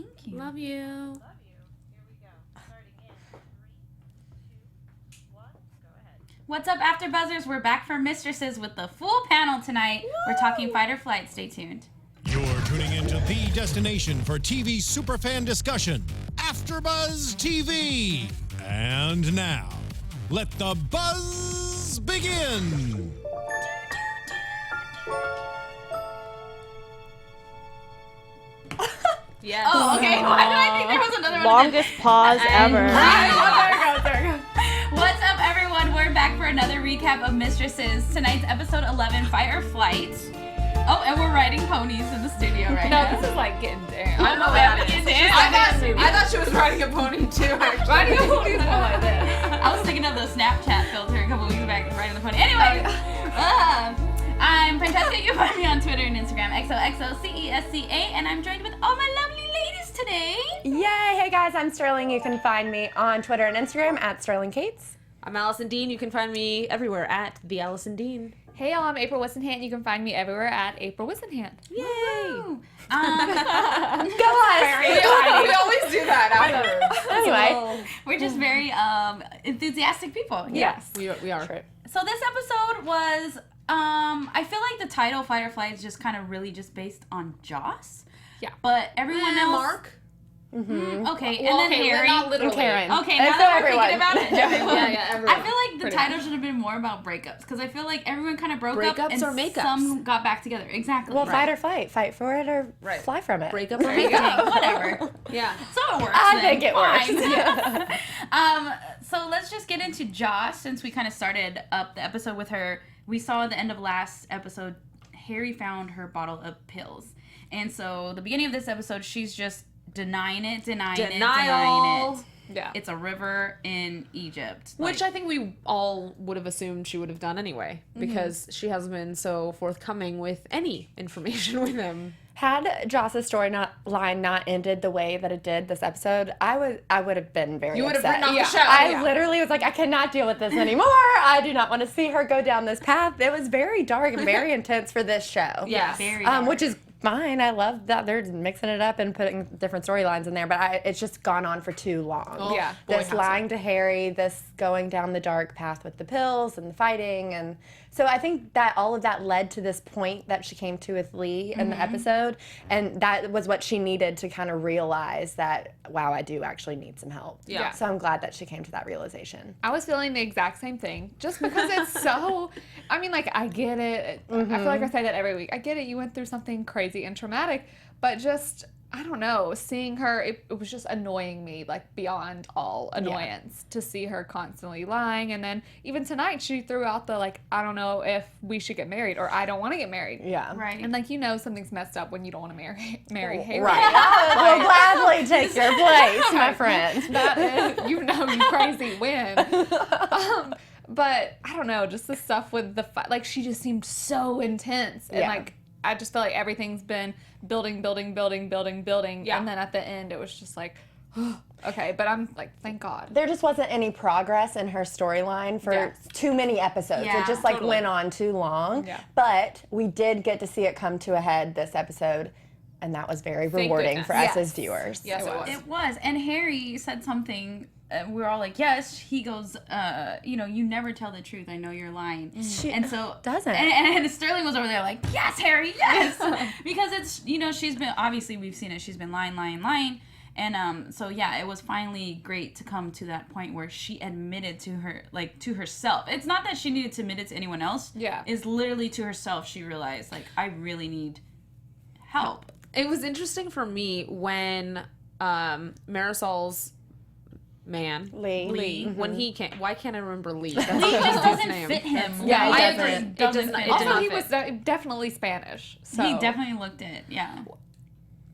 Thank you. Love you. Love you. Here we go. Starting in 3, 2, 1. Go ahead. What's up, AfterBuzzers? We're back for Mistresses with the full panel tonight. Woo! We're talking fight or flight. Stay tuned. You're tuning into the destination for TV superfan discussion, AfterBuzz TV. And now, let the buzz begin. Yes. Oh, okay. Why did I think there was another one? Longest pause ever. There we go. What's up, everyone? We're back for another recap of Mistresses. Tonight's episode 11, Fight or Flight. Oh, and we're riding ponies in the studio right now. No, this is like getting down. I don't know what happened. I thought she was riding a pony too. Riding a pony is more like that. I was thinking of the Snapchat filter a couple weeks back, riding the pony. Anyway, I'm Francesca. You can find me on Twitter and Instagram, XOXOCESCA, and I'm joined with all my lovely ladies today. Yay! Hey guys, I'm Sterling. You can find me on Twitter and Instagram at SterlingCates. I'm Alison Dean. You can find me everywhere at the Alison Dean. Hey y'all, I'm April Whisenhant. You can find me everywhere at April Whisenhant. Yay! Go us! We always do that afterwards. Anyway, We're just very enthusiastic people. Yes, we are. So this episode was, I feel like the title Fight or Flight is just kind of really just based on Joss. Yeah. But everyone else. Mark. Mm-hmm. Okay, Well, and then Harry. not literally. Karen. Okay, And now so that we're everyone. thinking about it, everyone. Yeah, everyone. I feel like the Pretty title much. should have been more about breakups, because I feel like everyone kind of broke up Breakups and or makeups? some got back together. Exactly. well, Right. fight or flight. Fight for it or Right. fly from it. Breakup or Okay, makeup. whatever. Yeah. So it works. I then. think it Fine. works. So let's just get into Joss, since we kind of started up the episode with her. We saw at the end of last episode, Harry found her bottle of pills. And so the beginning of this episode, she's just denying it. Yeah. It's a river in Egypt. Which I think we all would have assumed she would have done anyway, because she has been so forthcoming with any information with him. Had Joss's line not ended the way that it did this episode, I would have been very You would have upset. written off the show. I literally was like, I cannot deal with this anymore. I do not want to see her go down this path. It was very dark and very intense for this show. Yes. Very Which is fine. I love that they're mixing it up and putting different storylines in there, but it's just gone on for too long. Oh, Yeah. This lying to Harry, this going down the dark path with the pills and the fighting, and so I think that all of that led to this point that she came to with Lee in the episode, and that was what she needed to kind of realize that, wow, I do actually need some help. Yeah. So I'm glad that she came to that realization. I was feeling the exact same thing. Just because it's so, I mean, like, I get it. I feel like I say that every week. I get it. You went through something crazy and traumatic, but just, I don't know, seeing her, it was just annoying me, like, beyond all annoyance to see her constantly lying. And then even tonight, she threw out the, like, I don't know if we should get married, or I don't want to get married. Yeah. Right. And, like, something's messed up when you don't want to marry Harry. Right. I will gladly take your place, my friend. That is, you crazy win. But I don't know, just the stuff with the fight, like, she just seemed so intense, and like, I just felt like everything's been building, Yeah. and then at the end it was just like, okay, but I'm like, thank God. There just wasn't any progress in her storyline for too many episodes. Yeah, it just went on too long. Yeah. But we did get to see it come to a head this episode, and that was very rewarding goodness. for us as viewers. Yes, it was. It was. And Harry said something. We were all like, yes. He goes, you never tell the truth. I know you're lying. She and so doesn't. And Sterling was over there like, yes, Harry, yes. Because it's, she's been, obviously we've seen it. She's been lying. And so, yeah, it was finally great to come to that point where she admitted to herself. It's not that she needed to admit it to anyone else. Yeah. It's literally to herself. She realized, like, I really need help. It was interesting for me when Marisol's man, Lee. when he came. Why can't I remember Lee? Lee just doesn't fit him. Yeah, he I doesn't. agree. It doesn't fit. Also, not he fit. was definitely Spanish. So. He definitely looked it, yeah.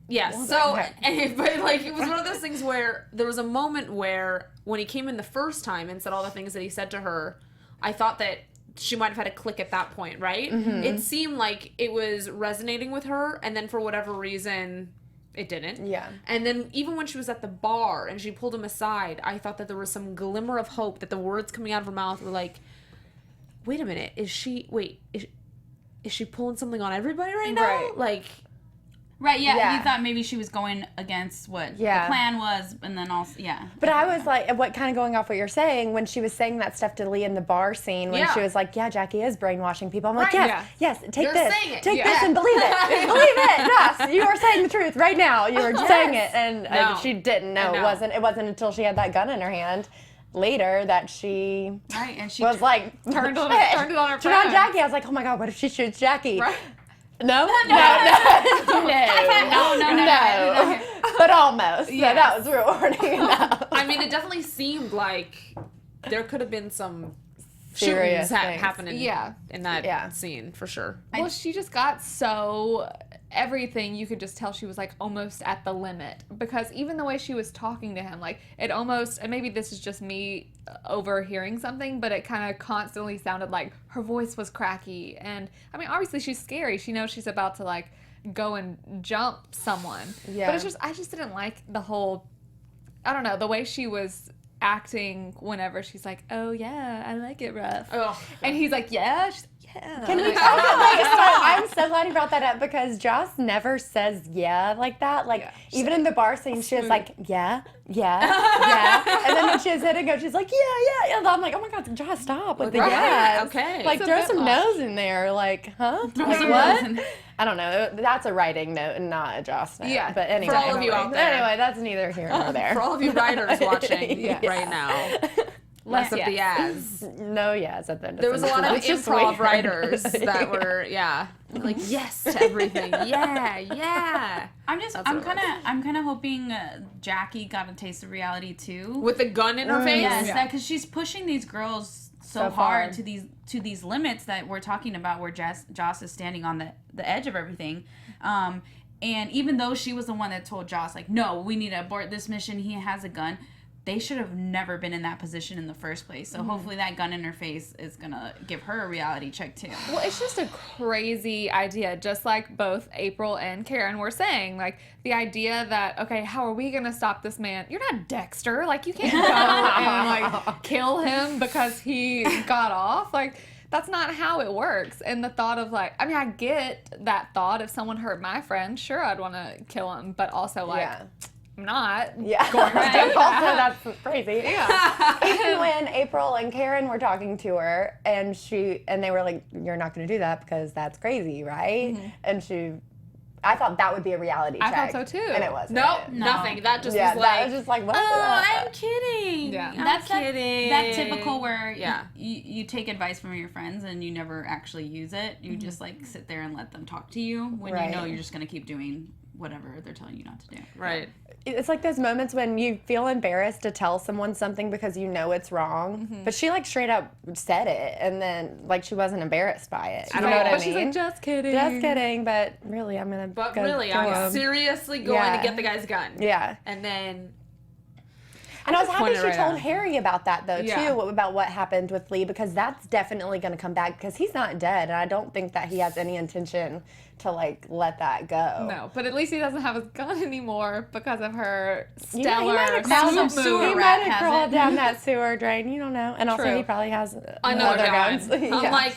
Yeah, but like, it was one of those things where there was a moment where when he came in the first time and said all the things that he said to her, I thought that she might have had a click at that point, right? It seemed like it was resonating with her, and then for whatever reason, it didn't. Yeah. And then even when she was at the bar and she pulled him aside, I thought that there was some glimmer of hope, that the words coming out of her mouth were like, wait a minute, is she pulling something on everybody right now? Right. Like, Right, yeah, Yeah. you thought maybe she was going against what Yeah. the plan was, and then also, yeah. But I was like, what kind of going off what you're saying, when she was saying that stuff to Lee in the bar scene, when Yeah. she was like, yeah, Jackie is brainwashing people. I'm like, Right, yes, take You're this. saying it. Take Yeah. this and believe it. Believe it. Yes, you are saying the truth right now. You are saying it. And No. she didn't know. I know. It wasn't until she had that gun in her hand later that she Right, and she was like, Turned it on her Turned on phone. Jackie. I was like, oh my God, what if she shoots Jackie? Right. No? No. But almost. Yes. So that was rewarding enough. I mean, it definitely seemed like there could have been some Serious shootings things. happening Yeah. in that Yeah. scene, for sure. Well, she just got so everything, you could just tell she was like almost at the limit, because even the way she was talking to him, like it almost, and maybe this is just me overhearing something, but it kind of constantly sounded like her voice was cracky. And I mean, obviously she's scary. She knows she's about to like go and jump someone. Yeah. But it's just, I just didn't like the whole, I don't know, the way she was acting whenever she's like, oh yeah, I like it rough. Oh, And he's like, yeah. She's like, yeah. Can we talk about so I'm so glad you brought that up, because Joss never says yeah like that. Like, even in the bar scene, she was like, yeah. And then when she was hitting go, she's like, yeah. And I'm like, oh my God, Joss, stop with the Right, yes. okay. Like, It's a throw bit some much. nose in there. Like, huh? Throw Like, some what? nose in. I don't know. That's a writing note and not a Joss note. Yeah. But anyway. all of you out there. Anyway, that's neither here nor there. for all of you writers watching Yes. right now, less of the as. No yes at the end of There was a lot of sentences. It's just improv weird. writers that were, like yes to everything. Yeah. I'm just, That's I'm what it kind of hoping Jackie got a taste of reality too. With a gun in her face. Yes, that because she's pushing these girls so So far. hard to these limits that we're talking about, where Joss is standing on the edge of everything. And even though she was the one that told Joss, like, no, we need to abort this mission, he has a gun, they should have never been in that position in the first place. So hopefully that gun in her face is going to give her a reality check too. Well, it's just a crazy idea, just like both April and Karen were saying. Like, the idea that, okay, how are we going to stop this man? You're not Dexter. Like, you can't go and, like, kill him because he got off. Like, that's not how it works. And the thought of, like, I mean, I get that thought. If someone hurt my friend, sure, I'd want to kill him. But also, like, I'm not. Yeah. Going to do Also, that. that's crazy. Yeah. Even when April and Karen were talking to her, and they were like, "You're not going to do that because that's crazy, right?" And I thought that would be a reality check. I thought so, too. And it wasn't. Nope, No. nothing. That just Yeah, was that like, was just like, what? oh, I'm kidding. Yeah. I'm That's kidding. that typical where Yeah. you take advice from your friends and you never actually use it. You just like sit there and let them talk to you when you know Right. you're just going to keep doing whatever they're telling you not to do. Right. It's like those moments when you feel embarrassed to tell someone something because you know it's wrong, but she like straight up said it, and then like she wasn't embarrassed by it. You know what I But she's mean? like, just kidding. Just kidding, but really, I'm gonna. But go really, kill I'm him. seriously going Yeah. to get the guy's gun. Yeah. And then And I was happy pointed she right told out. Harry about that, though, Yeah. too, about what happened with Lee, because that's definitely going to come back, because he's not dead, and I don't think that he has any intention to, like, let that go. No, but at least he doesn't have his gun anymore because of her You know, he stellar might have Now crawled, some swoop sewer move. he rat might have has crawled it. down that sewer drain. You don't know. And also, True. he probably has another other gun. guns. I'm Yeah. like,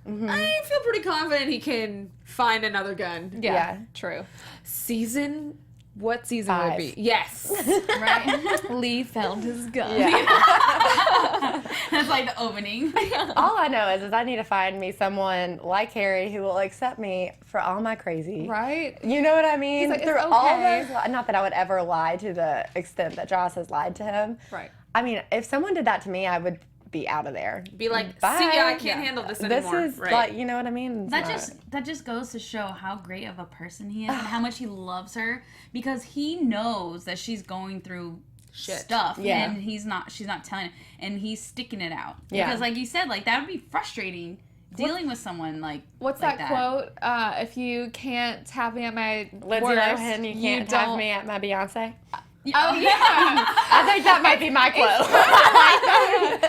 I feel pretty confident he can find another gun. Yeah, Yeah. true. What season would it 5. be? Yes. Right? Lee found his gun. Yeah. That's like the opening. All I know is I need to find me someone like Harry who will accept me for all my crazy. Right? You know what I mean? He's like, it's Through all okay. those, not that I would ever lie to the extent that Joss has lied to him. Right. I mean, if someone did that to me, I would be out of there. Be like, Bye. see, I can't handle this anymore. This is right. like, you know what I mean? That just goes to show how great of a person he is and how much he loves her, because he knows that she's going through Shit. stuff Yeah. and she's not telling him, and he's sticking it out. Yeah. Because like you said, like that would be frustrating dealing with someone like What's like that quote? If you can't have me at my Lindsay worst, Lohan, you can't have me at my Beyonce. Oh, yeah. I think that might be my quote.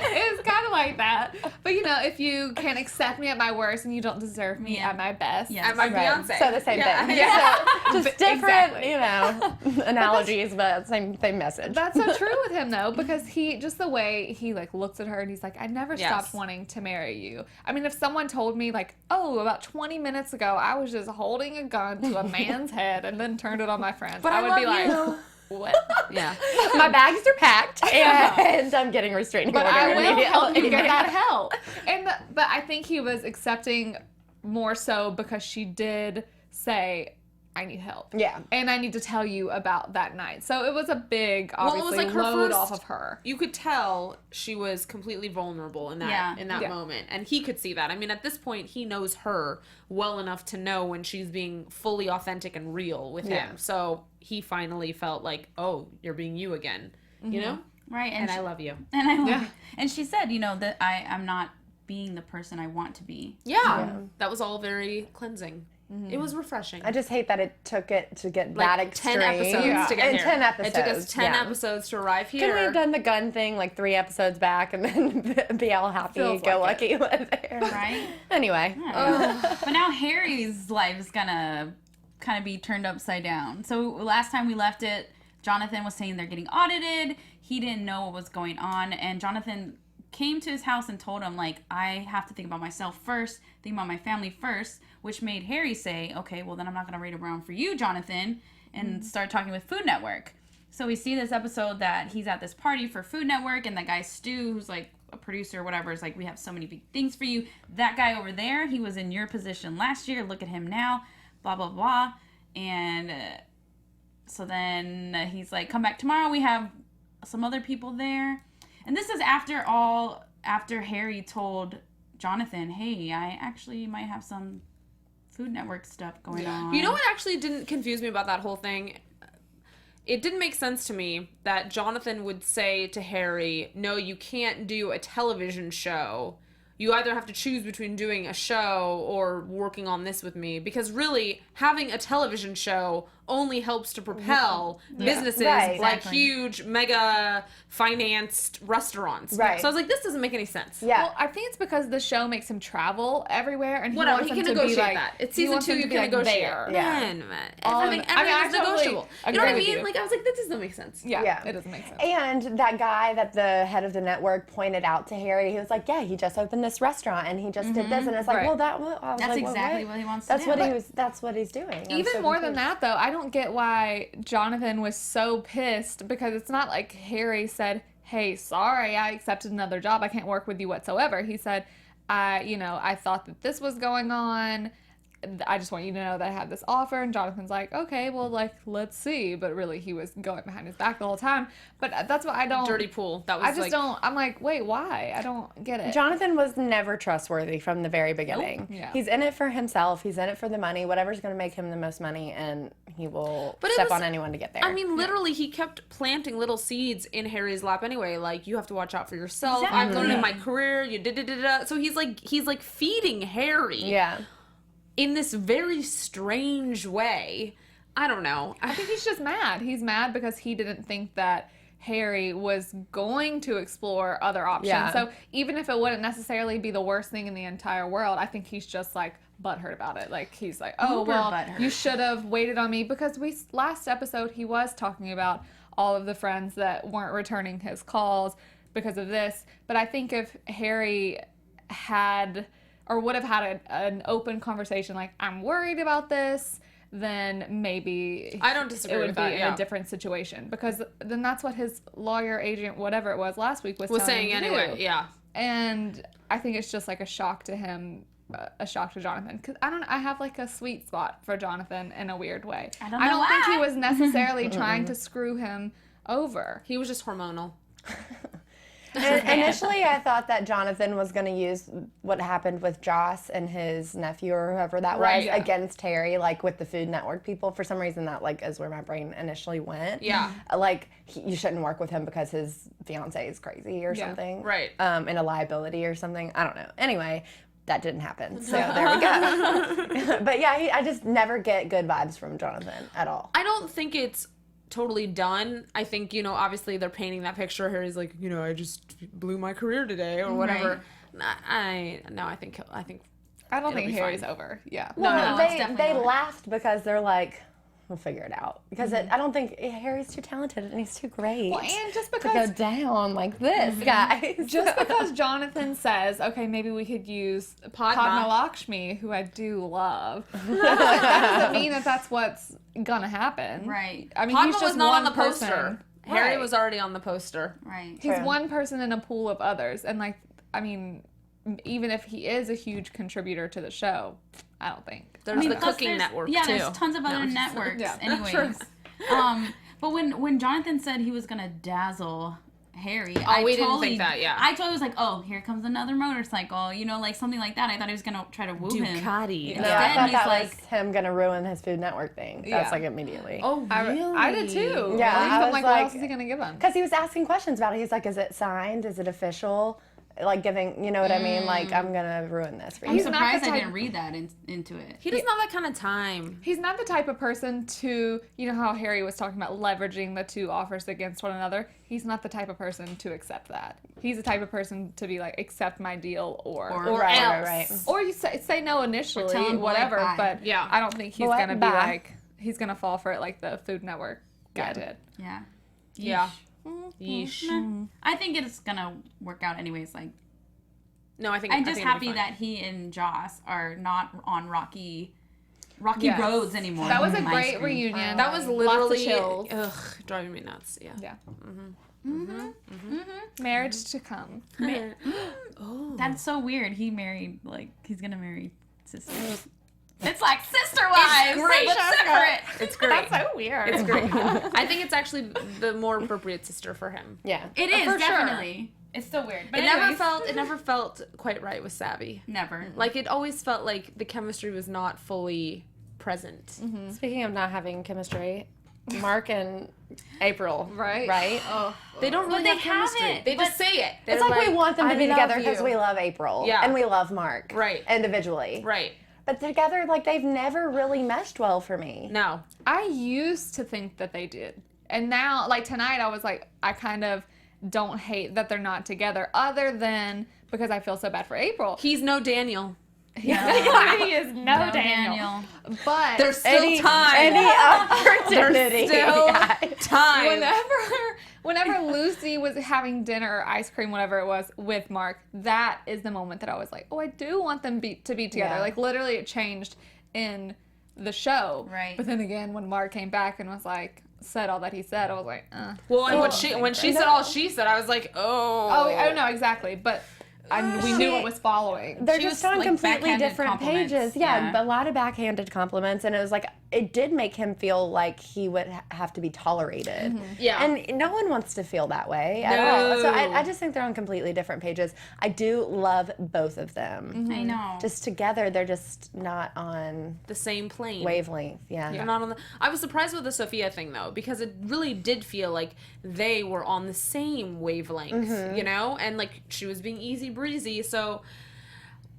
It's kind of like that. But, if you can't accept me at my worst and you don't deserve me at my best. Yes. At my Right. Beyonce. So the same thing. Yeah. So just different, Exactly. analogies, but same message. That's so true with him, though, because just the way he, looks at her and he's like, I never stopped wanting to marry you. I mean, if someone told me, about 20 minutes ago, I was just holding a gun to a man's head and then turned it on my friends, But I would be love like, you. what? Yeah. My bags are packed, and I'm getting restraining But order I will immediately. help you get that help. But I think he was accepting more so because she did say, I need help. Yeah. And I need to tell you about that night. So it was a big, Well, it obviously, was her load first, off of her. You could tell she was completely vulnerable in that Yeah. moment. And he could see that. I mean, at this point, he knows her well enough to know when she's being fully authentic and real with him. So he finally felt like, oh, you're being you again. You know? Right. And I love you. And I love you. And she said, that I'm not being the person I want to be. Yeah. That was all very cleansing. It was refreshing. I just hate that it took it to get that extreme. 10 episodes to get and here. 10 episodes. It took us 10 episodes to arrive here. Couldn't we have done the gun thing 3 episodes back and then be all happy Feels and go like lucky with it? Right? Anyway. But now Harry's life is gonna kind of be turned upside down. So last time we left it, Jonathan was saying they're getting audited. He didn't know what was going on. And Jonathan came to his house and told him, I have to think about myself first, think about my family first, which made Harry say, okay, well, then I'm not going to wait around for you, Jonathan, and start talking with Food Network. So we see this episode that he's at this party for Food Network, and that guy Stu, who's a producer or whatever, is we have so many big things for you. That guy over there, he was in your position last year. Look at him now, blah, blah, blah. And so then he's like, come back tomorrow. We have some other people there. And this is after Harry told Jonathan, hey, I actually might have some Food Network stuff going on. You know what actually didn't confuse me about that whole thing? It didn't make sense to me that Jonathan would say to Harry, no, you can't do a television show. You either have to choose between doing a show or working on this with me. Because really, having a television show only helps to propel businesses huge, mega financed restaurants. Right. So I was like, this doesn't make any sense. Yeah. Well, I think it's because the show makes him travel everywhere, and he Whatever, wants he him can to be negotiate that. It's season 2, you can negotiate. There. Yeah. Man, I everything is totally negotiable. You know what I agree with mean? you. I was like, that doesn't make sense. Yeah, it doesn't make sense. And that guy that the head of the network pointed out to Harry, he was like, yeah, he just opened this restaurant and he just did this. And it's like, Right. well, I was That's like, exactly what what he wants to That's do. what that's what he's doing. I'm Even so more than confused. that, though, I don't get why Jonathan was so pissed, because it's not like Harry said, hey, sorry, I accepted another job. I can't work with you whatsoever. He said, I thought that this was going on. I just want you to know that I have this offer. And Jonathan's like, okay, well, let's see. But really, he was going behind his back the whole time. But that's what I don't. Dirty pool. That was I just don't. I'm like, wait, why? I don't get it. Jonathan was never trustworthy from the very beginning. Yeah. He's in it for himself. He's in it for the money, whatever's going to make him the most money, and he will step on anyone to get there. I mean, literally, he kept planting little seeds in Harry's lap anyway. Like, you have to watch out for yourself. I've learned in my career. You da-da-da-da. So he's like feeding Harry. yeah. In this very strange way. I don't know. I think he's just mad. He's mad because he didn't think that Harry was going to explore other options. Yeah. So even if it wouldn't necessarily be the worst thing in the entire world, I think he's just butthurt about it. He's like, oh, Uber well, butthurt. you should have waited on me, because last episode he was talking about all of the friends that weren't returning his calls because of this. But I think if Harry had or would have had an open conversation I'm worried about this, then maybe I don't disagree it would with be that, in yeah. a different situation, because then that's what his lawyer, agent, whatever it was last week was telling saying him to anyway. do. Yeah. And I think it's just a shock to him, a shock to Jonathan, because I have a sweet spot for Jonathan in a weird way. I don't know think he why. was necessarily trying to screw him over. He was just hormonal. And initially, I thought that Jonathan was going to use what happened with Joss and his nephew or whoever that Right, was yeah. against Harry, with the Food Network people. For some reason, that is where my brain initially went. Yeah. You shouldn't work with him because his fiance is crazy or Yeah. something. Right. And a liability or something. I don't know. Anyway, that didn't happen. So there we go. But yeah, I just never get good vibes from Jonathan at all. I don't think it's totally done. I think, you know, obviously they're painting that picture. Harry's like, you know, I just blew my career today or whatever. I think I don't It'll think be Harry's fine. over. Yeah. No, it's definitely they not. laughed because they're like, we'll figure it out. Because I don't think Harry's too talented and he's too great. Well, and just to because go down like this, guys. just because Jonathan says, okay, maybe we could use Padma Lakshmi, who I do love, that doesn't mean that that's what's gonna happen. Right. I mean, Padma he's was just not one on the person. poster. Harry Right. was already on the poster. Right. He's True. one person in a pool of others, and like, I mean, even if he is a huge contributor to the show, I don't think. There's the plus cooking there's- network yeah, too. there's tons of other No. networks. Yeah, anyways, true. but when Jonathan said he was gonna dazzle Harry, we didn't think that, yeah. I totally was like, oh, here comes another motorcycle, you know, like something like that. I thought he was gonna try to woo him. Ducati. No, I Instead, thought he's that like, was him gonna ruin his Food Network thing. That's Yeah. like immediately. Oh, really? I did too. Yeah, Like, I I'm was like, like- what else is he gonna give him? Because he was asking questions about it. He's like, is it signed? Is it official? Like giving, you know what I mean? Like, I'm gonna ruin this for you. I'm He's not surprised the I type- didn't read that into it. He doesn't have that kind of time. He's not the type of person to, you know how Harry was talking about leveraging the two offers against one another? He's not the type of person to accept that. He's the type of person to be like, accept my deal or right, else. right. Or you say no initially, tell him, whatever, like, bye. but Yeah. I don't think he's What? gonna be Bye. like, he's gonna fall for it like the Food Network guy did. Yeah. Yeah. Yeesh. Yeesh. I think it's gonna work out anyways. Like, No, I think I'm I just think it'll be happy fine. that he and Joss are not on rocky Yes. roads anymore. That was a on my great screen. reunion. That was Lots of literally chills. driving me nuts. Yeah. Yeah. Marriage to come. That's so weird. He married, like, he's gonna marry sisters. It's like sister wives, great. but separate. It's great. so weird. It's great. I think it's actually the more appropriate sister for him. Yeah. It is For sure. definitely. It's still weird, but It anyways, never felt quite right with Savvy. never. Like it always felt like the chemistry was not fully present. Speaking of not having chemistry, Mark and April, right? Oh. They don't really they have chemistry. haven't, They just but say it. It's They're like we want them to "I be love together because you." we love April. Yeah. And we love Mark. Right. Individually. Right. But together, like, they've never really meshed well for me. No. I used to think that they did. And now, like tonight, I was like, I kind of don't hate that they're not together, other than because I feel so bad for April. He's no Daniel. he is no, Daniel. Daniel. But There's still time. Any opportunity. Still guys. time. whenever Lucy was having dinner or ice cream, whatever it was, with Mark, that is the moment that I was like, oh, I do want them to be together. Yeah. Like, literally, it changed in the show. Right. But then again, when Mark came back and was like, said all that he said, I was like, Well, and when she said all she said, I was like, oh. Oh, I don't know exactly, but we knew what was following. They're She just was, on like, completely backhanded different compliments. pages. Yeah, Yeah. a lot of backhanded compliments. And it was like, it did make him feel like he would have to be tolerated. Yeah. And no one wants to feel that way at all. So I just think they're on completely different pages. I do love both of them. I know. Just together, they're just not on the same plane. wavelength. Yeah. They're not on the. I was surprised with the Sophia thing though, because it really did feel like they were on the same wavelength, you know, and like she was being easy breezy. So,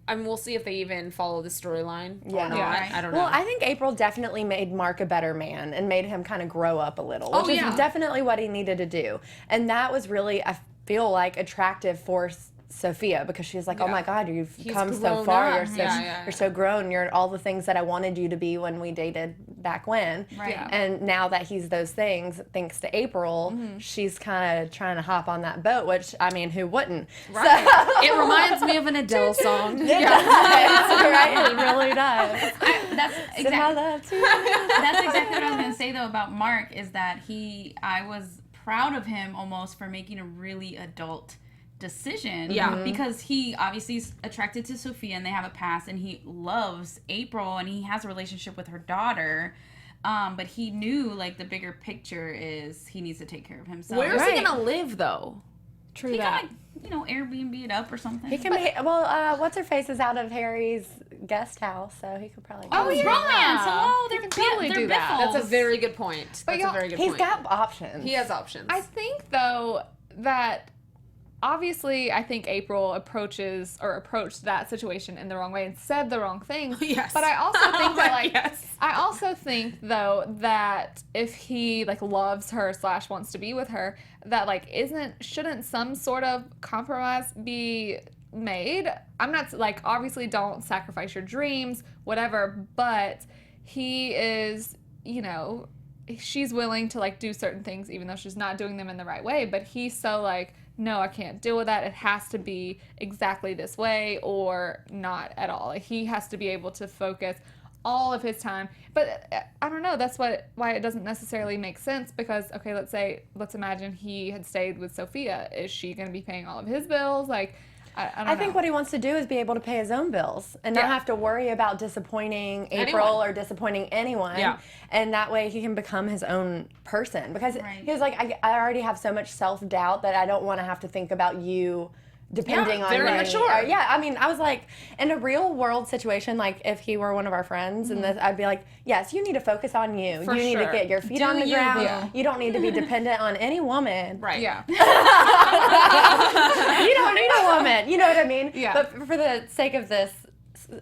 I mean, we'll see if they even follow the storyline Yeah. or not. Yeah. I don't know. Well, I think April definitely made Mark a better man and made him kind of grow up a little, which yeah. is definitely what he needed to do. And that was really, I feel like, attractive for Sophia because she's like, oh my God, you've come so grown far. up. You're so Yeah. you're so grown. You're all the things that I wanted you to be when we dated back when. Right. Yeah. And now that he's those things, thanks to April, she's kind of trying to hop on that boat. Which I mean, who wouldn't? Right. It reminds me of an Adele song. Right? It really does. That's Send my exactly. love to you. That's exactly what I was gonna say though about Mark is that I was proud of him almost for making a really adult decision. Yeah. Because he obviously is attracted to Sophia and they have a past and he loves April and he has a relationship with her daughter. But he knew like the bigger picture is he needs to take care of himself. Where is Right. he gonna live though? True he that. could, Airbnb it up or something. He can be, well, what's her face is out of Harry's guest house, so he could probably. Oh, yeah. romance. Hello, He they're can totally they're do that. biffles. That's a very good point. That's a y'all- very good He's point. got options. He has options. I think though that obviously, I think April approached that situation in the wrong way and said the wrong things. Yes. But I also think that, like, Yes. I also think, though, that if he, like, loves her / wants to be with her, that, like, shouldn't some sort of compromise be made? I'm not, like, obviously don't sacrifice your dreams, whatever, but he is, you know, she's willing to, like, do certain things even though she's not doing them in the right way, but he's so, like, no, I can't deal with that. It has to be exactly this way or not at all. Like, he has to be able to focus all of his time. But I don't know. That's why it doesn't necessarily make sense because, okay, let's imagine he had stayed with Sophia. Is she going to be paying all of his bills? Like, I don't know. I think what he wants to do is be able to pay his own bills and not have to worry about disappointing April or disappointing anyone. Yeah. And that way he can become his own person. Because he was like, I already have so much self-doubt that I don't want to have to think about you depending on very me. mature. Yeah, I mean, I was like, in a real world situation, like if he were one of our friends, and this, I'd be like, yes, you need to focus on you. For you need to sure. get your feet Do on the you, ground. boo. You don't need to be dependent on any woman. Right. Yeah. You don't need a woman. You know what I mean? Yeah. But for the sake of this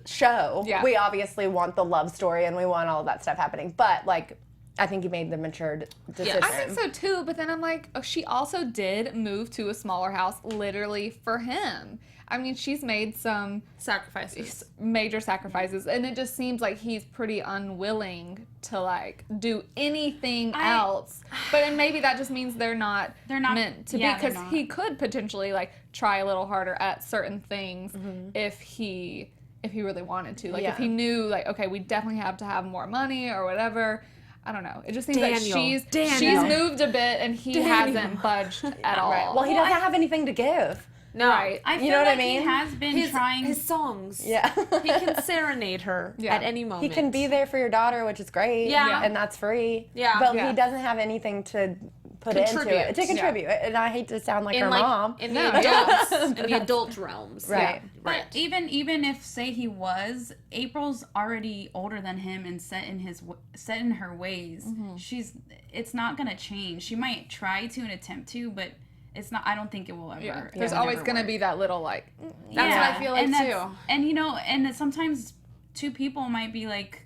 show, Yeah. we obviously want the love story and we want all of that stuff happening. But, like, I think he made the matured decision. I think so too, but then I'm like, oh, she also did move to a smaller house literally for him. I mean, she's made some Sacrifices. major sacrifices, and it just seems like he's pretty unwilling to, like, do anything else. But and maybe that just means they're not meant to be, they're because not. he could potentially, like, try a little harder at certain things if he really wanted to. Like, if he knew, like, okay, we definitely have to have more money or whatever. I don't know. It just seems like she's moved a bit and he hasn't budged at all. Right. Well, he doesn't have anything to give. No. Right. I feel know what I like mean? he has been trying. His songs. Yeah. He can serenade her at any moment. He can be there for your daughter, which is great. Yeah. And that's free. Yeah. But Yeah. he doesn't have anything to put into it. To contribute. And I hate to sound like her mom. In the adults, in the adult realms. Right. Right. But even if, say, he was, April's already older than him and set in her ways. It's not gonna change. She might try to and attempt to, but it's not. I don't think it will ever. Yeah. it There's will always never going to work. be that little, like, That's what I feel like, and too. And, you know, and that sometimes two people might be like,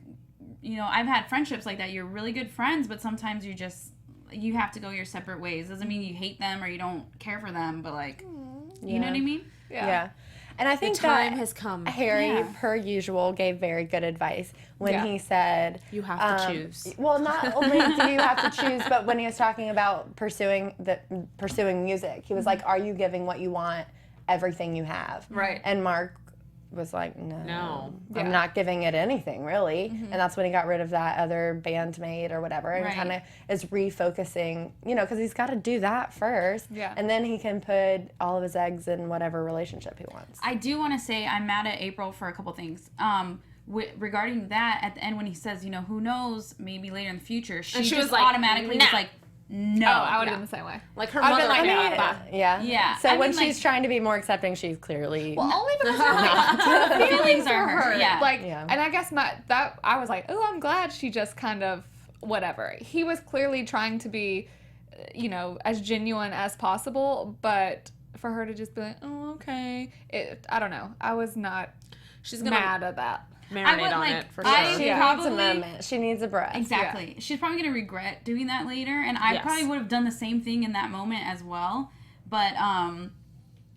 you know, I've had friendships like that. You're really good friends, but sometimes you have to go your separate ways. Doesn't mean you hate them or you don't care for them, but, like, you know what I mean? Yeah. And I think The time that has come. Harry, per usual, gave very good advice when he said, You have to choose. Well, not only do you have to choose, but when he was talking about pursuing music, he was like, are you giving what you want everything you have? Right. And Mark was like, no. Yeah. I'm not giving it anything, really. And that's when he got rid of that other bandmate or whatever and Right. kind of is refocusing, you know, because he's got to do that first. Yeah. And then he can put all of his eggs in whatever relationship he wants. I do want to say I'm mad at April for a couple things. Regarding that, at the end when he says, you know, who knows, maybe later in the future, she she just was like, automatically nah. was like, no. oh, I would have been the same way. Like her I've mother. been like that. Bye. Yeah. Yeah. So I when mean, she's like- trying to be more accepting, she's clearly. Well, only because her feelings are hurt. Yeah. Like, Yeah. and I guess I was like, oh, I'm glad she just kind of whatever. He was clearly trying to be, you know, as genuine as possible, but for her to just be like, oh, okay, I don't know. I was not. She's gonna mad at that. marinate would, on like, it for I- sure. she Yeah. needs a Probably- moment. She needs a breath. Exactly. She's probably going to regret doing that later, and I Yes. probably would have done the same thing in that moment as well. But,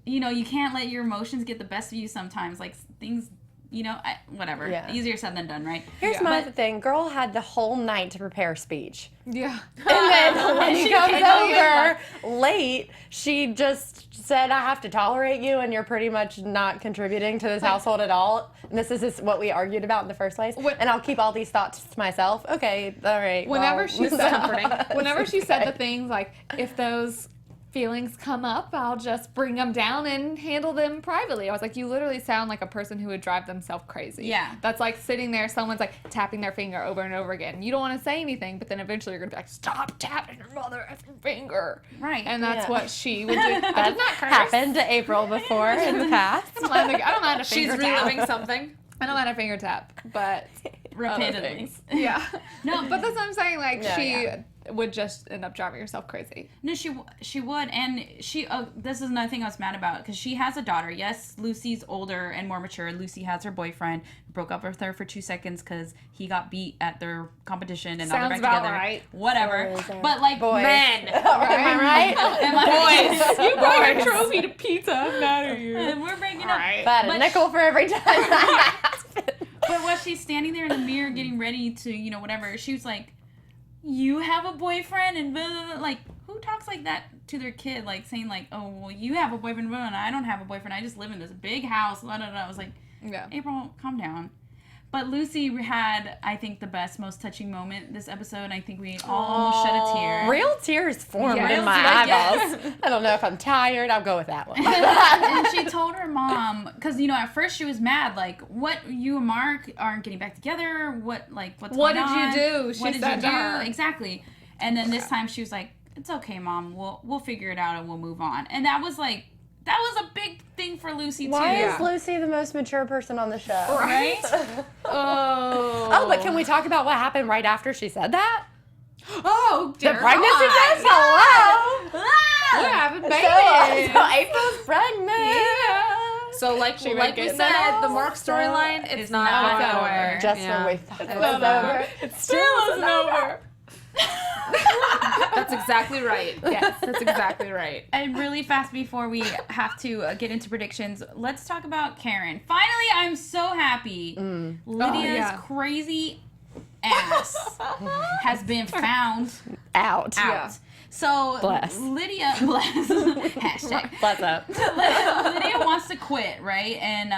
you know, you can't let your emotions get the best of you sometimes. Like, things, you know, whatever. Yeah. Easier said than done, right? Here's Yeah. my thing. Girl had the whole night to prepare a speech. Yeah. And then when he She comes came over, over late, she just said, I have to tolerate you and you're pretty much not contributing to this household at all. And this is what we argued about in the first place. And I'll keep all these thoughts to myself. Okay, all right. Whenever well. she said, whenever she said Okay. the things like, if those feelings come up, I'll just bring them down and handle them privately. I was like, you literally sound like a person who would drive themselves crazy. Yeah. That's like sitting there, someone's like tapping their finger over and over again. You don't want to say anything, but then eventually you're going to be like, stop tapping your mother effing finger. Right. And that's Yeah. what she would do. I did not curse. happened to April before in the past. I don't mind a She's finger tap. reliving something. I don't mind a finger tap, but other Repeatedly. things. Yeah. No, But that's what I'm saying. Like, No, she, yeah. would just end up driving yourself crazy. No, she would, and she. This is another thing I was mad about because she has a daughter. Yes, Lucy's older and more mature. Lucy has her boyfriend. Broke up with her for 2 seconds because he got beat at their competition, and now they're back Sounds about together. right. Whatever, but like Boys. Men. Am I right? Am I- You brought a trophy to pizza. I'm mad at you. And we're breaking All up. right. But a But nickel for every time that happens. But was she standing there in the mirror getting ready to, whatever? She was like, "You have a boyfriend," and blah, blah, blah. Like, who talks like that to their kid? Like saying like, "Oh, well, you have a boyfriend, blah, and I don't have a boyfriend. I just live in this big house." Blah, blah, blah. I was like, Yeah. April, calm down. But Lucy had, I think, the best, most touching moment this episode. I think we all almost shed a tear. Real tears formed Yeah. in Real my tears, eyeballs. yes. I don't know if I'm tired. I'll go with that one. And she told her mom, because at first she was mad, like, "What, you and Mark aren't getting back together? What's What going did you on? do?" She What did said you to do?" her. Exactly. And then this time she was like, "It's okay, Mom. We'll figure it out and we'll move on." And that was a big thing for Lucy Why too. is Lucy the most mature person on the show? Right? Oh, but can we talk about what happened right after she said that? Oh, The dear pregnancy God. test? Hello? We're having So, babies. so April's pregnant. So like She like would we get said, that the all Mark storyline, it's not not going over. nowhere. Just Yeah. when we thought it was over. It still isn't over. That's exactly right. Yes, that's exactly right. And really fast before we have to get into predictions, let's talk about Karen. Finally, I'm so happy. Lydia's yeah. crazy ass has been found Out. out. So Bless. Lydia, bless, hashtag. Bless up. Lydia wants to quit, right? And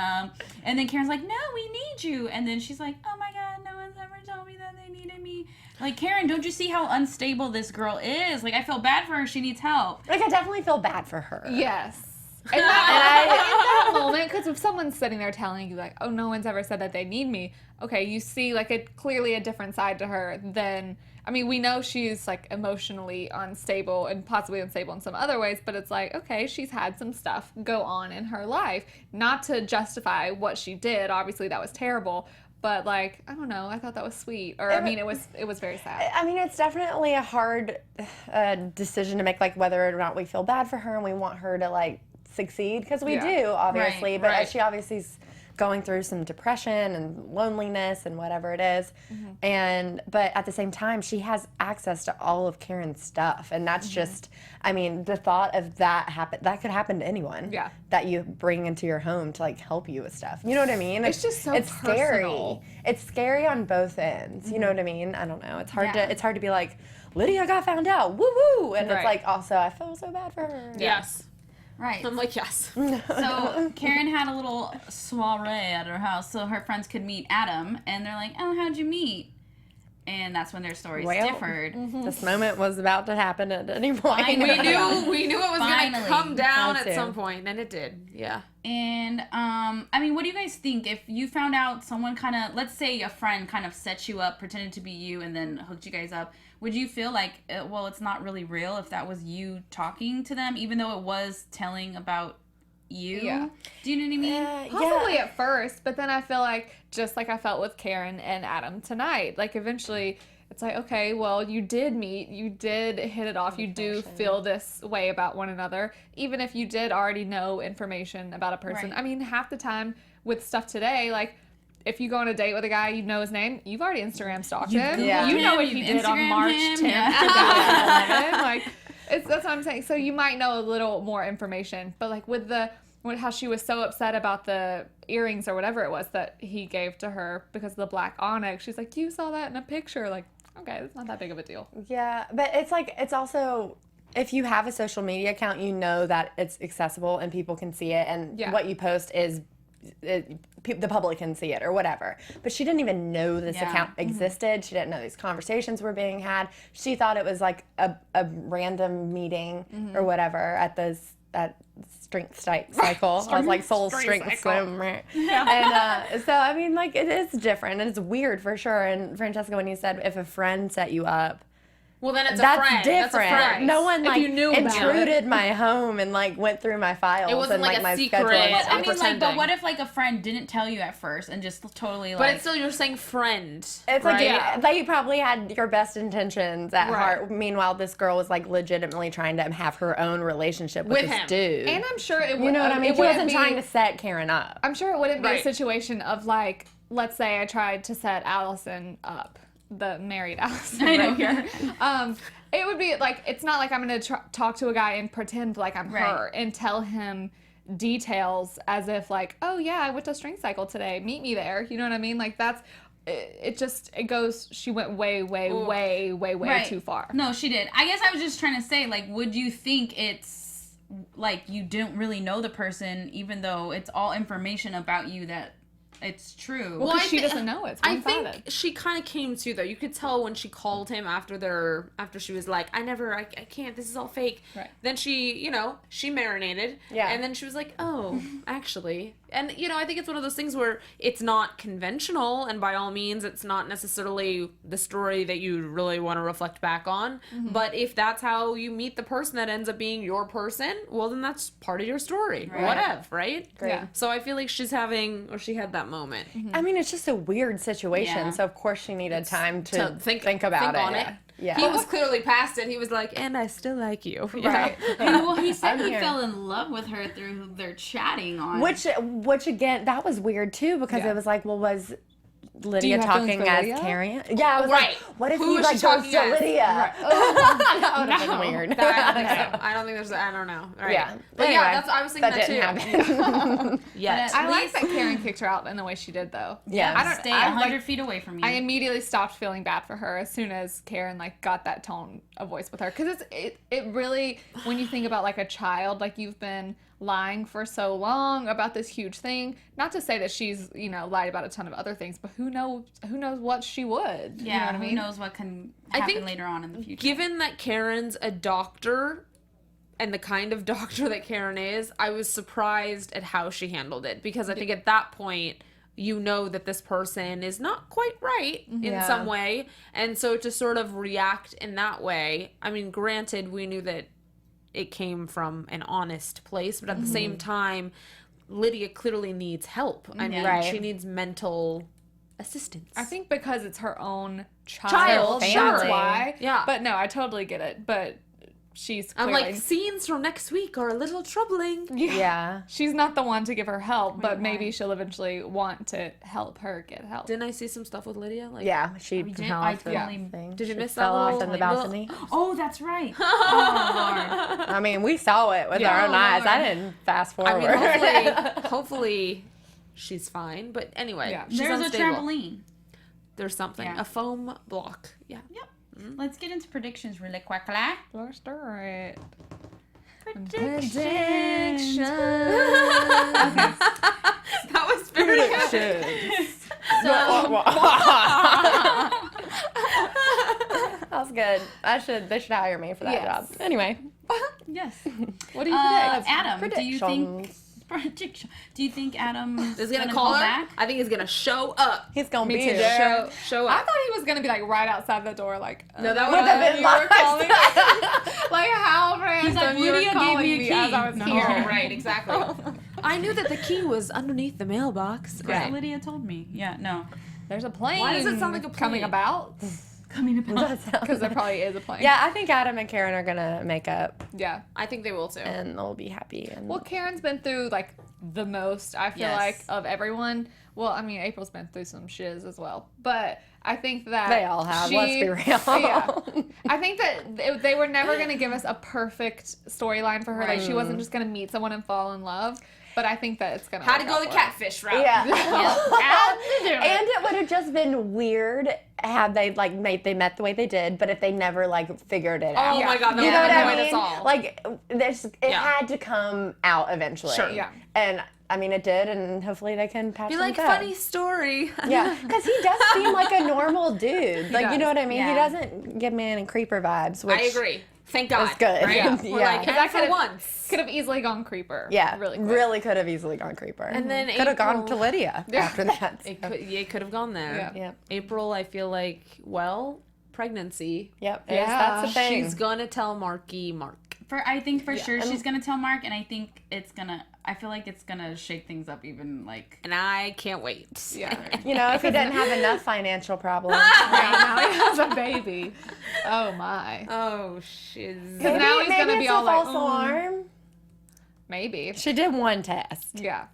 then Karen's like, "No, we need you." And then she's like, "Oh my God, no one's ever told me that they needed me." Like, Karen, don't you see how unstable this girl is? Like, I feel bad for her. She needs help. Like, I definitely feel bad for her. Yes. And that moment, because if someone's sitting there telling you, like, "Oh, no one's ever said that they need me," okay, you see, like, clearly a different side to her than, I mean, we know she's, like, emotionally unstable and possibly unstable in some other ways, but it's like, okay, she's had some stuff go on in her life. Not to justify what she did. Obviously, that was terrible. But, like, I don't know. I thought that was sweet. Or, I mean, it was very sad. I mean, it's definitely a hard decision to make, like, whether or not we feel bad for her and we want her to, like, succeed. Because we Yeah. do, obviously. Right, but right. she obviously is going through some depression and loneliness and whatever it is. But at the same time, she has access to all of Karen's stuff. And that's just, I mean, the thought of that could happen to anyone. Yeah. That you bring into your home to, like, help you with stuff. You know what I mean? It's just so it's scary. personal. It's scary on both ends. You know what I mean? I don't know. It's hard Yeah. to be like, Lydia got found out. Woo woo. And Right. it's like, also, I feel so bad for her. Yes. Right. I'm like, yes. So Karen had a little soiree at her house so her friends could meet Adam, and they're like, "Oh, how'd you meet?" And that's when their stories Well, differed. This moment was about to happen at any point. Finally. We knew it was gonna Finally. come down Me at too. some point, and it did. Yeah. And I mean, what do you guys think if you found out someone kind of, let's say a friend kind of set you up, pretended to be you, and then hooked you guys up? Would you feel like, well, it's not really real if that was you talking to them, even though it was telling about you? Yeah. Do you know what I mean? Possibly at first, but then I feel like, just like I felt with Karen and Adam tonight, like eventually it's like, okay, well, you did meet, you did hit it off, you do feel this way about one another, even if you did already know information about a person. Right. I mean, half the time with stuff today, like, if you go on a date with a guy, you know his name, you've already Instagram stalked him. Googled You know him, what he you've did on Instagrammed March him, 10th, yeah. 2011. Like, that's what I'm saying. So you might know a little more information, but like with how she was so upset about the earrings or whatever it was that he gave to her because of the black onyx, she's like, "You saw that in a picture." Like, okay, that's not that big of a deal. Yeah, but it's like, it's also, if you have a social media account, you know that it's accessible and people can see it, and Yeah. what you post is, the public can see it or whatever. But she didn't even know this Yeah. account existed. She didn't know these conversations were being had. She thought it was like a random meeting or whatever at strength cycle. I was like soul strength swim. And so, I mean, like, it is different and it's weird for sure. And Francesca, when you said if a friend set you up, Well, then it's That's a friend. different. That's a friend. No one If like you knew about intruded my home and like went through my files. It wasn't and like a my secret. schedule. But, I mean, like, pretending. but what if like a friend didn't tell you at first and just totally like? But it's still, you're saying friend. It's right? like they probably had your best intentions at Right. heart. Meanwhile, this girl was like legitimately trying to have her own relationship with With this him. dude. And I'm sure it would. you know what I mean? It She wouldn't wasn't be, trying to set Karen up. I'm sure it wouldn't be Right. a situation of like, let's say I tried to set Allison up, the married Allison I know. right here. It would be like, it's not like I'm going to talk to a guy and pretend like I'm Right. her and tell him details as if like, oh yeah, I went to String Cycle today. Meet me there. You know what I mean? Like that's, it goes, she went way Right. too far. No, she did. I guess I was just trying to say, like, would you think it's like you don't really know the person, even though it's all information about you that it's true? Well, because she doesn't know it's I one-sided. think she kind of came to, though. You could tell when she called him after she was like, I can't, this is all fake. Right. Then she marinated. Yeah. And then she was like, oh, actually. And, I think it's one of those things where it's not conventional, and by all means, it's not necessarily the story that you really want to reflect back on. Mm-hmm. But if that's how you meet the person that ends up being your person, well, then that's part of your story. Right. Whatever, right? Great. Yeah. So I feel like she had that moment. I mean, it's just a weird situation. Yeah. So of course she needed time to think about think it. on it. Yeah. He was clearly past it. He was like, and I still like you. Right. And, well, he said I'm he here. fell in love with her through their chatting on. Which again, that was weird too because Yeah. it was like, well, was Do Lydia you have feelings talking for as Lydia? Karen? Yeah, I was Right. like, what if Who he is like she goes talking to as? Lydia? Right. That would have been No. weird. I don't think so. I don't think there's. I don't know. Right. Yeah. But Anyway, yeah, I was thinking that, didn't too. happen. Yes. But I like least- that Karen kicked her out in the way she did, though. Yeah. I don't stay I, 100 like, feet away from you. I immediately stopped feeling bad for her as soon as Karen like got that tone of voice with her, because it really, when you think about like a child, like you've been lying for so long about this huge thing. Not to say that she's lied about a ton of other things, but who knows what she would. yeah, You know what I who mean? knows what can I happen think later on in the future. Given that Karen's a doctor, and the kind of doctor that Karen is, I was surprised at how she handled it, because I think at that point you know that this person is not quite right in Yeah. some way, and so to sort of react in that way, I mean, granted, we knew that it came from an honest place, but at the same time, Lydia clearly needs help. I mean, Right. she needs mental assistance. I think because it's her own Child, child, sure. that's why. Yeah. But no, I totally get it. But she's I'm clearly, like, scenes from next week are a little troubling. Yeah. she's not the one to give her help, but Wait, maybe why? she'll eventually want to help her get help. Didn't I see some stuff with Lydia? Like, Yeah, she We did- fell I off the totally- thing. Did you She miss that fell off little- in the little- balcony? Oh, that's right. Oh, Lord. I mean, we saw it with Yeah. our own Oh, eyes. I Lord. didn't fast I forward. mean, hopefully she's fine. But anyway, Yeah. she's There's unstable. a trampoline. There's something. Yeah. A foam block. Yeah. Yep. Let's get into predictions really quickly. Let's do it. Predictions. That was very good. That was good. They should hire me for that Yes. job. Anyway. Yes. What do you predict? Adam, do you think Predictions. prediction? Do you think Adam Is he gonna call her? back? I think he's gonna show up. He's gonna Me be too. there. Show I up. thought he was gonna be like right outside the door, like No, that Would have been you were lost. calling me. Like how random like, you were Lydia gave calling me a me key. as I was No. here. Right, exactly. I knew that the key was underneath the mailbox. That's Right. what Lydia told me. Yeah, no. There's a plane. Why does it sound like a coming plane? about? Coming about. Because there probably is a plane. Yeah, I think Adam and Karen are gonna make up Yeah. I think they will too. and they'll be happy. And Well, Karen's been through like the most, I feel Yes. like, of everyone. Well, I mean, April's been through some shiz as well, but I think that they all have. Let's be real. Yeah. I think that they were never going to give us a perfect storyline for her. Like, she wasn't just going to meet someone and fall in love. But I think that it's going to How to go the catfish route. Yeah. Yep. And it would have just been weird had they they met the way they did, but if they never figured it out. Oh my god, that You would know what have I annoyed mean? us all. Like it Yeah. had to come out eventually. Sure. Yeah. And I mean it did, and hopefully they can patch Be things like, up. funny story. Yeah, because he does seem like a normal dude. Like, you does. know what I mean? Yeah. He doesn't give man and creeper vibes, which I agree. Thank God. is good. Right? Yeah. We're like, Yeah. and for once. Could have easily gone creeper. Yeah, Really quick. really could have easily gone creeper. And then could have gone April- to Lydia after that. It could have gone there. Yeah. Yeah. April, I feel like, pregnancy, Yep. Yeah. That's the thing. she's gonna tell Marky Mark. I think for sure she's gonna tell Mark, and I think I feel like it's gonna shake things up even like. And I can't wait. Yeah. You know, if he didn't have enough financial problems. Yeah, now he has a baby. Oh my. Oh shiz. Because now he's gonna maybe be it's all a like, false alarm. maybe. She did one test. Yeah.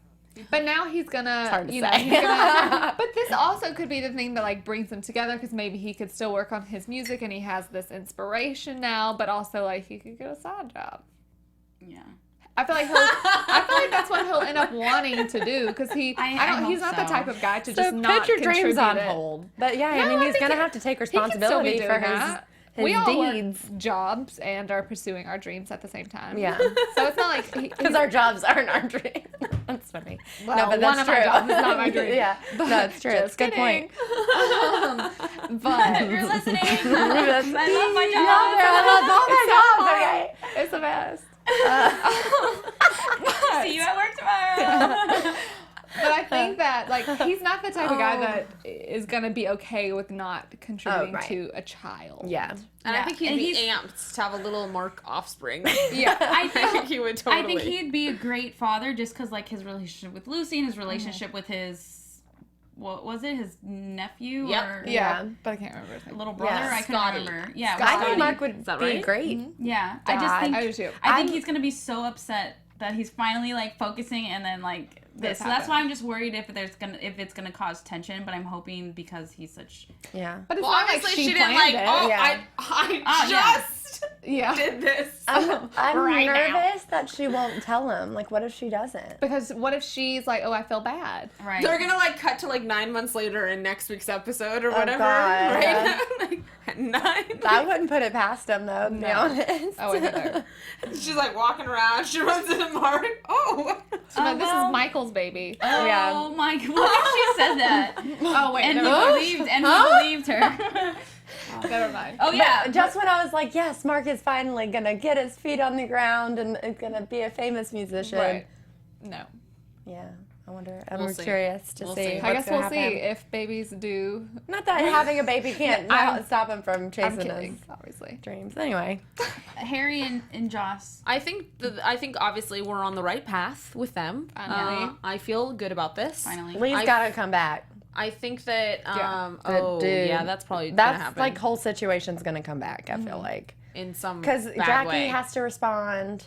But now he's gonna, hard to you know, say. he's gonna, but this also could be the thing that like brings them together because maybe he could still work on his music and he has this inspiration now, but also like he could get a side job. Yeah. I feel like that's what he'll end up wanting to do because he's hope not the so. type of guy to So just not put your dreams on contribute it. hold. But yeah, No, I mean, I he's think gonna he- have to take He can still be responsibility doing for that. his We all deeds. work jobs and are pursuing our dreams at the same time. Yeah. So it's not like Because our jobs aren't our dreams. That's funny. Well, no, but one that's of true. my jobs is not my dream. Yeah, no, it's true. It's a good kidding. point. But You're listening. I love my job. I love all my jobs. Okay. it's the best. See you at work tomorrow. But I think that like he's not the type of guy that is gonna be okay with not contributing right. to a child. Yeah. And Yeah. I think he'd And be he's- amped to have a little Mark offspring. Yeah. I I think think he would totally. I think he'd be a great father just because like his relationship with Lucy and his relationship with his what was it, his nephew Yep. or Yeah, but I can't remember his name. little brother? Yeah. I couldn't Scotty. remember. Yeah, Scotty. I think Scotty. Mark would Is that be right? great. Yeah, I just God. think I do too. I think I'm- he's gonna be so upset that he's finally like focusing and then like this. This So that's happened. why I'm just worried if it's gonna cause tension. But I'm hoping because he's such Yeah. But it's Well, not like obviously she didn't planned like. it. Oh, Yeah. I yeah. just Yeah. did this. I'm Right now. nervous that she won't tell him. Like, what if she doesn't? Because what if she's like, oh, I feel bad. right. They're gonna like cut to like 9 months later in next week's episode or Oh, whatever, God. right? Like at 9. I wouldn't put it past him, though, to be No. honest. Oh, either. She's like walking around. She runs into Mark. Oh. No, this well. is Michael's baby. Oh Yeah. my God! What if she said that? Oh wait, And he never mind. believed her. Never mind. Oh yeah, But just when I was like, yes, Mark is finally gonna get his feet on the ground and is gonna be a famous musician. Right. No. Yeah. I wonder. I'm We'll see. curious to We'll see. see. What's I guess gonna we'll see happen. if babies do. Not that having a baby can't I'm- stop him from I'm chasing kidding, his obviously. dreams. Anyway. Harry and Joss. I think obviously we're on the right path with them. Finally. I feel good about this. Finally. Lee's I- gotta come back. I think that But dude, yeah, that's probably gonna That's happen. like whole situation's gonna come back. I feel like in some because bad Jackie way. has to respond.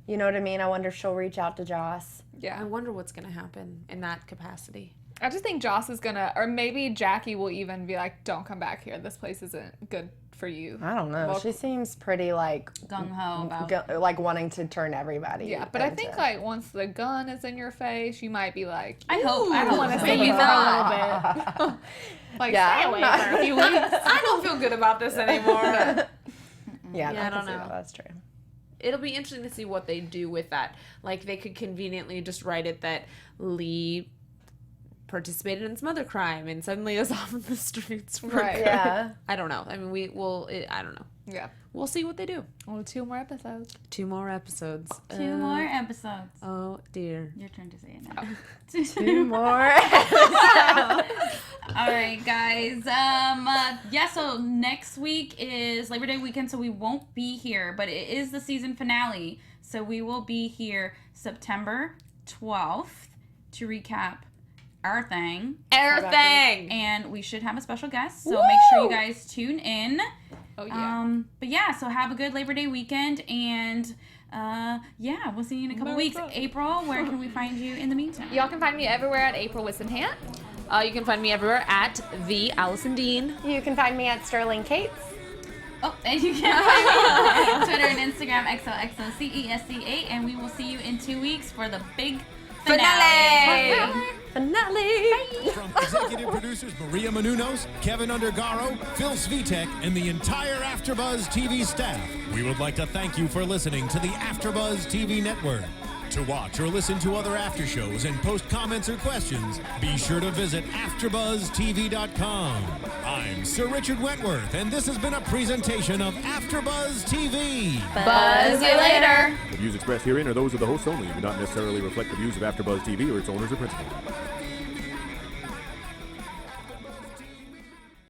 You know what I mean? I wonder if she'll reach out to Joss. I Yeah. wonder what's gonna happen in that capacity. I just think Joss is gonna, or maybe Jackie will even be like, "Don't come back here. This place isn't good for you." I don't know. Well, She seems pretty like Gung ho about. like wanting to turn everybody. Yeah, but I into- think like once the gun is in your face, you might be like, I hope. I I want to hope. stay maybe here for a little bit. Like, Yeah, stay I'm away not- for a few weeks. I don't feel good about this anymore. yeah, Yeah, I can don't see know. that. That's true. It'll be interesting to see what they do with that. Like they could conveniently just write it that Lee participated in some other crime and suddenly is off in the streets. For Right. good. Yeah. I don't know. I mean, I don't know. Yeah. We'll see what they do. Only 2 more episodes. 2 more episodes. 2 more episodes. Oh dear. Your turn to say it now. 2 more. All right, guys. Yeah. So next week is Labor Day weekend, so we won't be here, but it is the season finale, so we will be here September 12th to recap our thing, Everything. and we should have a special guest. So make sure you guys tune in. Oh yeah. But yeah, so have a good Labor Day weekend, and yeah, we'll see you in a couple Merry weeks. Christmas. April, where can we find you in the meantime? Y'all can find me everywhere at April Whisenhant. You can find me everywhere at the Alison Dean. You can find me at Sterling Cates. Oh, and you can find me on Twitter and Instagram, XOXOCESCA, and we will see you in 2 weeks for the big finale. Finale. From executive producers Maria Menounos, Kevin Undergaro, Phil Svitek, and the entire AfterBuzz TV staff, we would like to thank you for listening to the AfterBuzz TV network. To watch or listen to other after shows and post comments or questions, be sure to visit AfterBuzzTV.com. I'm Sir Richard Wentworth, and this has been a presentation of AfterBuzz TV. Buzz you later. The views expressed herein are those of the hosts only and do not necessarily reflect the views of AfterBuzz TV or its owners or principals.